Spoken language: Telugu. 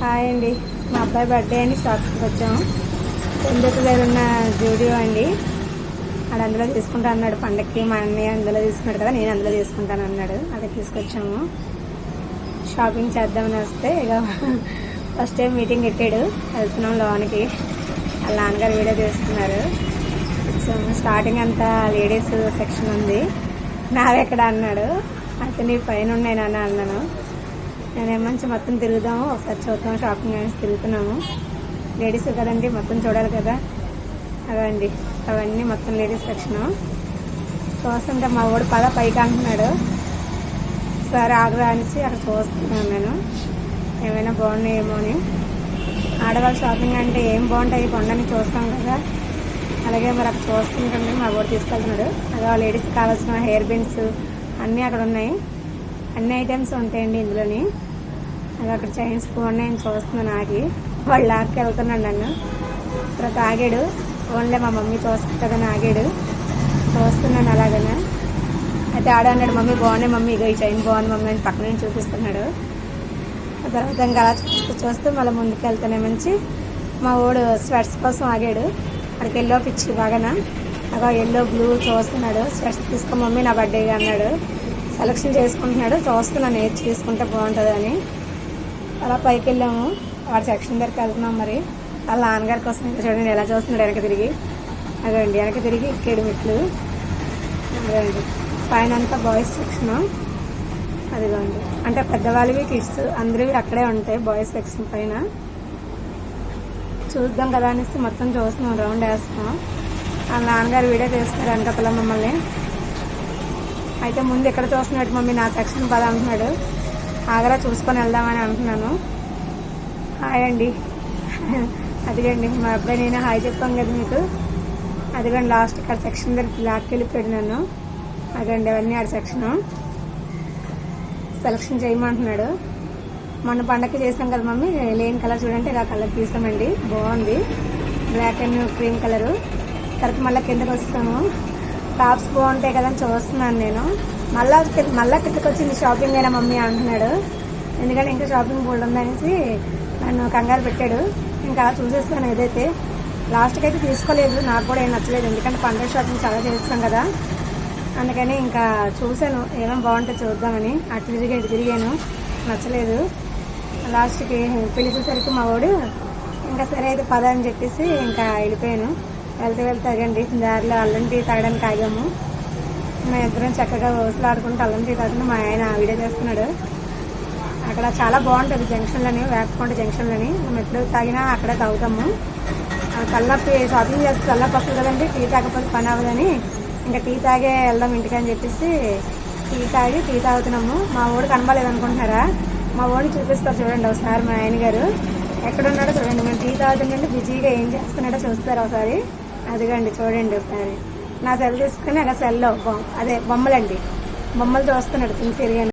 హాయ్ అండి, మా అబ్బాయి బర్త్డే అని షాప్కి వచ్చాము. ఎందుకు దగ్గర ఉన్న జూడియో అండి. ఆడ అందులో తీసుకుంటా అన్నాడు పండక్కి. మా అన్నయ్య అందులో తీసుకున్నాడు కదా, నేను అందులో తీసుకుంటాను అన్నాడు. అక్కడ తీసుకొచ్చాము. షాపింగ్ చేద్దామని వస్తే ఇక ఫస్ట్ టైం మీటింగ్ పెట్టాడు. వెళ్తున్నాం లోనికి. వాళ్ళ నాన్నగారు వీడియో తీస్తున్నారు. సో స్టార్టింగ్ అంతా లేడీస్ సెక్షన్ ఉంది. నావెక్కడ అన్నాడు. అయితే నీ పైన ఉన్నాయి నాన్న అన్నాను. నేనేమంచి మొత్తం తిరుగుదాము, ఒకసారి చూద్దాం షాపింగ్ అనేసి తిరుగుతున్నాము. లేడీస్ కదండి, మొత్తం చూడాలి కదా. అదండి అవన్నీ మొత్తం లేడీస్ సెక్షను. చూస్తుంటే మా వాడు పద పైకి అంటున్నాడు. సరే ఆగ్రా అనేసి అక్కడ చూస్తున్నాను నేను, ఏమైనా బాగున్నాయేమో అని. ఆడవాళ్ళ షాపింగ్ అంటే ఏం బాగుంటాయి కొండని చూస్తాం కదా, అలాగే మరి అక్కడ చూస్తుంటే మా వాడు తీసుకెళ్తున్నాడు. అదే లేడీస్ కావాల్సిన హెయిర్ పిన్స్ అన్నీ అక్కడ ఉన్నాయి. అన్ని ఐటమ్స్ ఉంటాయండి ఇందులోని. అది అక్కడ చైన్స్ బాగున్నాయని చూస్తున్నాను. ఆగి వాళ్ళు లాక్కి వెళ్తున్నాడు నన్ను. తర్వాత ఆగాడు. ఓన్లీ మా మమ్మీ చూస్తుంది కదా అని ఆగాడు. చూస్తున్నాను అలాగనే. అయితే అన్నాడు మమ్మీ బాగున్నాయి మమ్మీ, ఇగో ఈ చైన్ బాగుంది మమ్మీ అని పక్కన నుంచి చూపిస్తున్నాడు. ఆ తర్వాత ఇంకా అలా చూస్తూ మళ్ళీ ముందుకు వెళ్తానే మంచి మా వాడు స్వెట్స్ కోసం ఆగాడు. అక్కడికి ఎల్లో పిచ్చి బాగానా, అలా ఎల్లో బ్లూ చూస్తున్నాడు. స్వెట్స్ తీసుకో మమ్మీ నా బర్త్డేగా అన్నాడు. సెలెక్షన్ చేసుకుంటున్నాడు. చూస్తున్నాను ఏది తీసుకుంటే బాగుంటుంది అని. అలా పైకి వెళ్ళాము. వాడి సెక్షన్ దగ్గరికి వెళ్తున్నాం. మరి వాళ్ళ నాన్నగారి కోసం ఇంకా చూడండి ఎలా చూస్తున్నాడు వెనక తిరిగి. అదండి వెనక తిరిగి ఎక్కాడు మెట్లు. అదండి పైన అంతా బాయ్స్ సెక్షన్. అదిగోండి అంటే పెద్దవాళ్ళవి కిడ్స్ అందరివి అక్కడే ఉంటాయి బాయ్స్ సెక్షన్ పైన. చూద్దాం కదా అనేసి మొత్తం చూస్తున్నాం, రౌండ్ వేస్తున్నాం. వాళ్ళ నాన్నగారు వీడియో తీస్తున్నారు వెనక పిల్ల మమ్మల్ని. అయితే ముందు ఎక్కడ చూస్తున్నట్టు మమ్మీ నా సెక్షన్ పద అంటున్నాడు. ఆగరా చూసుకొని వెళ్దామని అంటున్నాను. హాయ్ అండి. అదిగండి మా అబ్బాయి నేను హాయ్ చెప్పాం కదా మీకు. అదిగండి లాస్ట్ ఇక్కడ సెక్షన్ దగ్గరికి లాక్కి వెళ్ళిపోయాడు నన్ను. అదండి అవన్నీ ఆడ సెక్షను. సెలక్షన్ చేయమంటున్నాడు. మొన్న పండగకి చేసాం కదా మమ్మీ, లేని కలర్ చూడంటే ఇలా కలర్ తీసామండి. బాగుంది, బ్లాక్ అండ్ క్రీమ్ కలరు. తర్వాత మళ్ళీ కిందకి వస్తాము. టాప్స్ బాగుంటాయి కదా అని చూస్తున్నాను నేను. మళ్ళా కిందకి వచ్చింది షాపింగ్ అయినా మమ్మీ అంటున్నాడు. ఎందుకంటే ఇంకా షాపింగ్ బోర్డు ఉందనేసి నన్ను కంగారు పెట్టాడు. ఇంకా చూసేస్తాను. ఏదైతే లాస్ట్కి అయితే తీసుకోలేదు, నాకు కూడా ఏం నచ్చలేదు. ఎందుకంటే పండుగ షాపింగ్ చాలా చేస్తాం కదా, అందుకని ఇంకా చూశాను ఏమేమి బాగుంటే చూద్దామని. అటు తిరిగాను, నచ్చలేదు. లాస్ట్కి పిలిచేసరికి మా వాడు ఇంకా సరే అయితే పద అని చెప్పేసి ఇంకా వెళ్ళిపోయాను. వెళ్తే తగ్గండి దారిలో అల్లం టీ తాగడానికి ఆగాము. మా ఇద్దరం చక్కగా ఊసలాడుకుంటూ అల్లం టీ తాగుతుంటే మా ఆయన వీడియో చేస్తున్నాడు. అక్కడ చాలా బాగుంటుంది జంక్షన్లని, వేపకొండ జంక్షన్లని. మేము ఎప్పుడు తాగినా అక్కడే తాగుతాము. కల్లాపి షాపింగ్ చేస్తే కల్లాపి వస్తుంది కదండి, టీ తాగకపోతే పని అవ్వదని ఇంకా టీ తాగే వెళ్దాం ఇంటికి అని చెప్పేసి టీ తాగుతున్నాము. మా వాడు కనబడలేదు అనుకుంటున్నారా, మా వాడిని చూపిస్తారు చూడండి ఒకసారి. మా ఆయన గారు ఎక్కడున్నాడో చూడండి. మేము టీ తాగుతుంటే బిజీగా ఏం చేస్తున్నాడో చూస్తారు ఒకసారి. అదిగండి చూడండి ఒకసారి. నా సెల్ తీసుకుని అలా సెల్లో అదే బొమ్మలండి, బొమ్మలు చూస్తున్నాడు సిన్సియర్గా.